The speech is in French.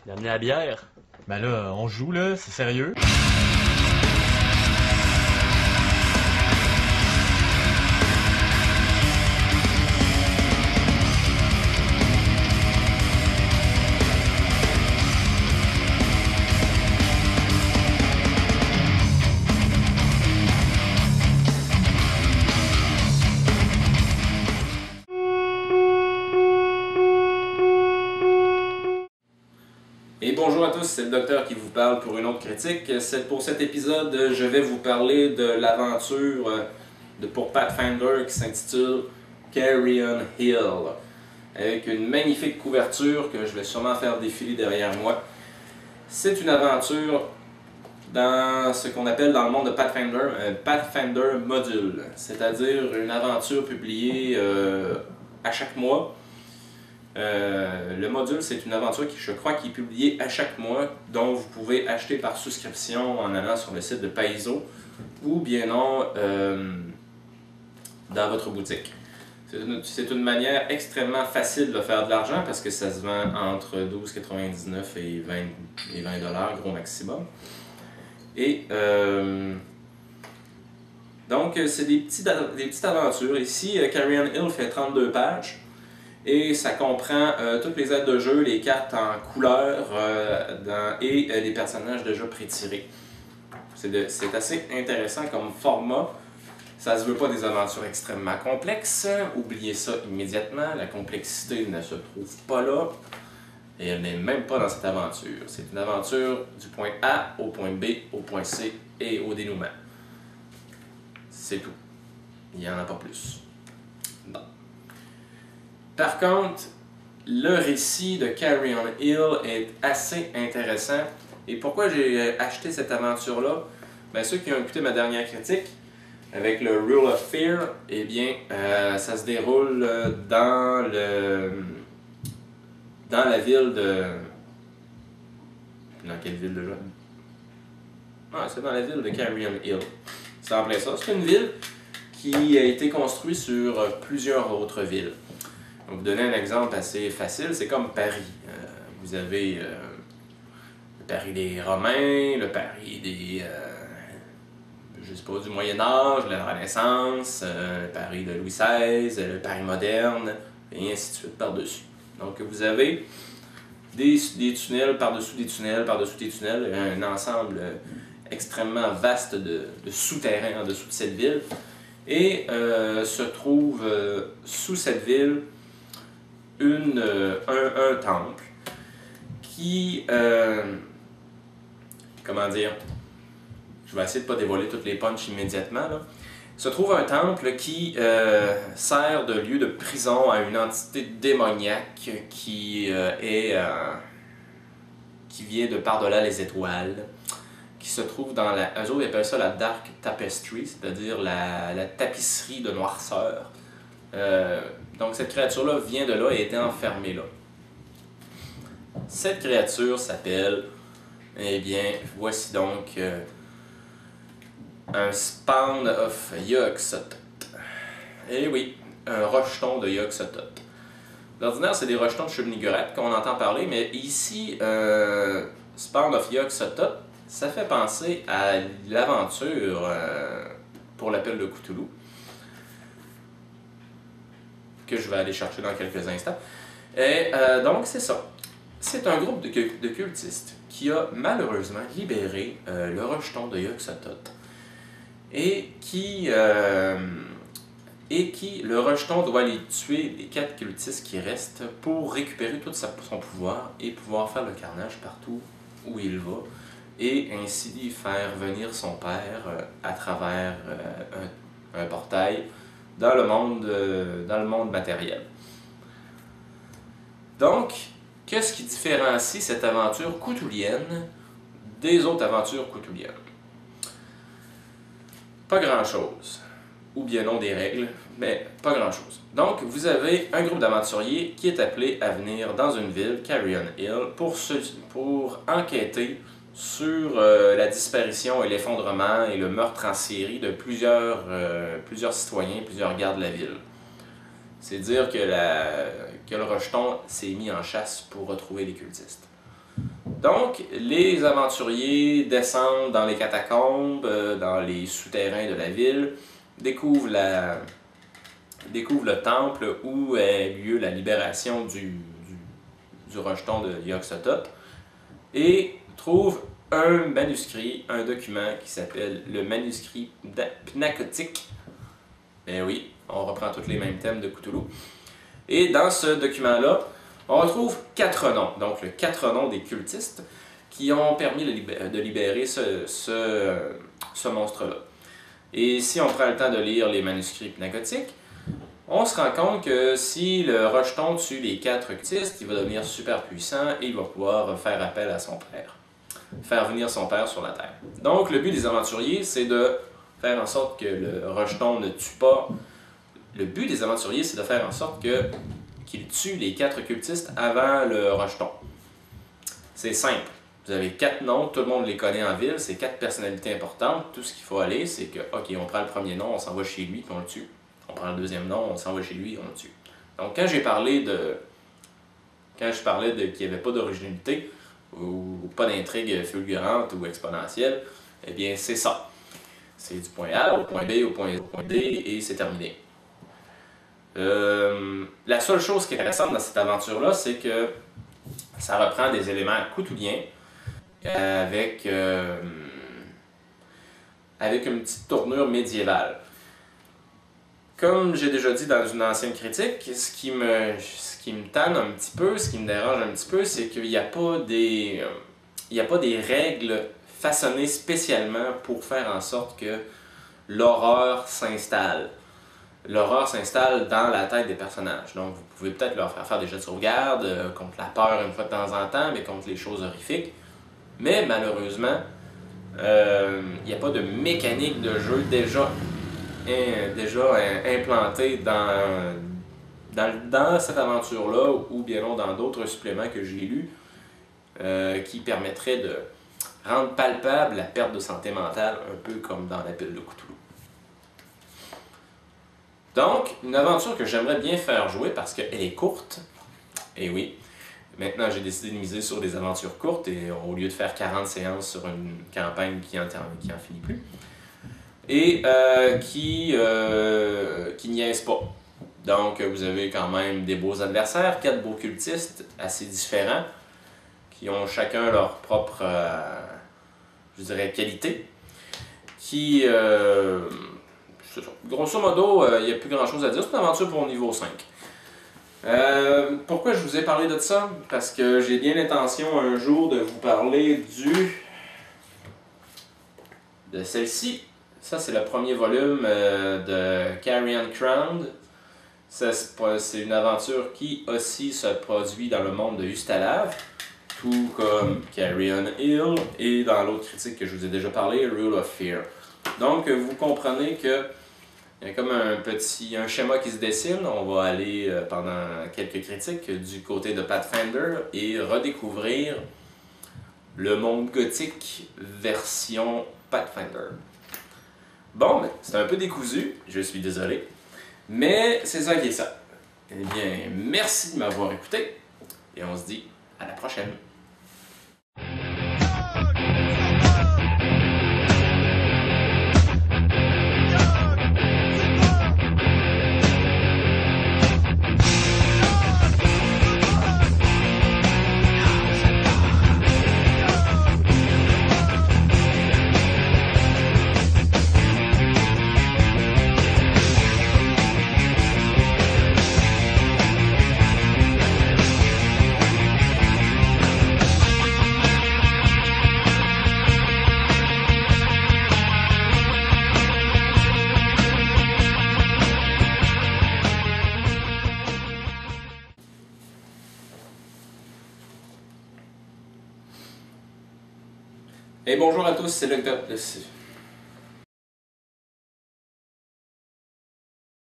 Il a amené la bière. Ben là, on joue là, c'est sérieux? Et bonjour à tous, c'est le docteur qui vous parle pour une autre critique. Pour cet épisode, je vais vous parler de l'aventure pour Pathfinder qui s'intitule Carrion Hill, avec une magnifique couverture que je vais sûrement faire défiler derrière moi. C'est une aventure dans ce qu'on appelle dans le monde de Pathfinder un Pathfinder module, c'est-à-dire une aventure publiée à chaque mois. Le module, c'est une aventure qui, je crois, qui est publiée à chaque mois, dont vous pouvez acheter par souscription en allant sur le site de Paizo ou bien non dans votre boutique. C'est une manière extrêmement facile de faire de l'argent parce que ça se vend entre 12,99 et 20 $, gros maximum. Et donc, c'est des petites aventures. Ici, Carrion Hill fait 32 pages. Et ça comprend toutes les aides de jeu, les cartes en couleur et les personnages déjà pré-tirés. C'est assez intéressant comme format. Ça ne se veut pas des aventures extrêmement complexes. Oubliez ça immédiatement. La complexité ne se trouve pas là. Et elle n'est même pas dans cette aventure. C'est une aventure du point A au point B, au point C et au dénouement. C'est tout. Il n'y en a pas plus. Non. Par contre, le récit de Carrion Hill est assez intéressant. Et pourquoi j'ai acheté cette aventure-là? Bien, ceux qui ont écouté ma dernière critique, avec le Rule of Fear, eh bien, ça se déroule dans la ville de... Dans quelle ville déjà? Ah, c'est dans la ville de Carrion Hill. C'est en plein ça. C'est une ville qui a été construite sur plusieurs autres villes. Donc, vous donner un exemple assez facile, c'est comme Paris. Vous avez le Paris des Romains, le Paris des, je sais pas, du Moyen-Âge, de la Renaissance, le Paris de Louis XVI, le Paris moderne, et ainsi de suite par-dessus. Donc, vous avez des tunnels par-dessous des tunnels, par-dessous des tunnels, un ensemble extrêmement vaste de souterrains en dessous de cette ville. Et se trouve sous cette ville un temple qui, comment dire, je vais essayer de ne pas dévoiler toutes les punches immédiatement, là. Se trouve un temple qui sert de lieu de prison à une entité démoniaque qui qui vient de par-delà les étoiles, qui se trouve dans la... Eux autres, ils appellent ça la Dark Tapestry, c'est-à-dire la tapisserie de noirceur. Donc cette créature-là vient de là et a été enfermée là. Cette créature s'appelle, eh bien, voici donc un Spawn of Yog-Sothoth. Eh oui, un rejeton de Yog-Sothoth. D'ordinaire, c'est des rejetons de Shub-Niggurath qu'on entend parler, mais ici, Spawn of Yog-Sothoth, ça fait penser à l'aventure pour l'appel de Cthulhu, que je vais aller chercher dans quelques instants. Et donc, c'est ça. C'est un groupe de cultistes qui a malheureusement libéré le rejeton de Yog-Sothoth et qui, le rejeton doit les tuer, les 4 cultistes qui restent, pour récupérer tout son pouvoir et pouvoir faire le carnage partout où il va et ainsi faire venir son père à travers un portail dans le monde matériel. Donc, qu'est-ce qui différencie cette aventure cthulhienne des autres aventures cthulhiennes? Pas grand-chose. Ou bien non des règles, mais pas grand-chose. Donc, vous avez un groupe d'aventuriers qui est appelé à venir dans une ville, Carrion Hill, pour enquêter sur la disparition et l'effondrement et le meurtre en série de plusieurs citoyens, plusieurs gardes de la ville. C'est dire que le rejeton s'est mis en chasse pour retrouver les cultistes. Donc, les aventuriers descendent dans les catacombes, dans les souterrains de la ville, découvrent le temple où a lieu la libération du rejeton de Yog-Sothoth et trouvent un manuscrit, un document qui s'appelle le manuscrit Pnakotique. Ben oui, on reprend tous les mêmes thèmes de Cthulhu. Et dans ce document-là, on retrouve 4 noms, donc les 4 noms des cultistes qui ont permis de libérer ce monstre-là. Et si on prend le temps de lire les manuscrits pnakotiques, on se rend compte que si le rejeton tue les 4 cultistes, il va devenir super puissant et il va pouvoir faire appel à son père, faire venir son père sur la Terre. Donc le but des aventuriers, c'est de faire en sorte que le rejeton ne tue pas. Le but des aventuriers, c'est de faire en sorte qu'il tue les 4 cultistes avant le rejeton. C'est simple. Vous avez 4 noms, tout le monde les connaît en ville, c'est 4 personnalités importantes. Tout ce qu'il faut aller, c'est que, ok, on prend le premier nom, on s'en va chez lui, puis on le tue. On prend le deuxième nom, on s'en va chez lui, on le tue. Donc quand je parlais qu'il n'y avait pas d'originalité, ou pas d'intrigue fulgurante ou exponentielle, eh bien c'est ça. C'est du point A au point B au point D et c'est terminé. La seule chose qui est intéressante dans cette aventure-là, c'est que ça reprend des éléments cthulhiens avec une petite tournure médiévale. Comme j'ai déjà dit dans une ancienne critique, ce qui me tanne un petit peu, ce qui me dérange un petit peu, c'est qu'il n'y a pas des règles façonnées spécialement pour faire en sorte que l'horreur s'installe. L'horreur s'installe dans la tête des personnages. Donc vous pouvez peut-être leur faire des jets de sauvegarde contre la peur une fois de temps en temps, mais contre les choses horrifiques. Mais malheureusement, il n'y a pas de mécanique de jeu déjà implantée dans cette aventure-là, ou bien non dans d'autres suppléments que j'ai lus, qui permettraient de rendre palpable la perte de santé mentale, un peu comme dans la pile de Cthulhu. Donc, une aventure que j'aimerais bien faire jouer parce qu'elle est courte. Et oui, maintenant j'ai décidé de miser sur des aventures courtes et au lieu de faire 40 séances sur une campagne qui en finit plus. Et qui niaise pas. Donc, vous avez quand même des beaux adversaires, 4 beaux cultistes assez différents, qui ont chacun leur propre, je dirais, qualité, qui... grosso modo, il n'y a plus grand chose à dire. C'est une aventure pour niveau 5. Pourquoi je vous ai parlé de ça? Parce que j'ai bien l'intention un jour de vous parler de celle-ci. Ça, c'est le premier volume de Carrion Crown. C'est une aventure qui aussi se produit dans le monde de Ustalav, tout comme Carrion Hill et dans l'autre critique que je vous ai déjà parlé, Rule of Fear. Donc, vous comprenez que il y a comme un schéma qui se dessine. On va aller pendant quelques critiques du côté de Pathfinder et redécouvrir le monde gothique version Pathfinder. Bon, ben, c'est un peu décousu, je suis désolé, mais c'est ça qui est ça. Eh bien, merci de m'avoir écouté et on se dit à la prochaine. Et bonjour à tous, c'est le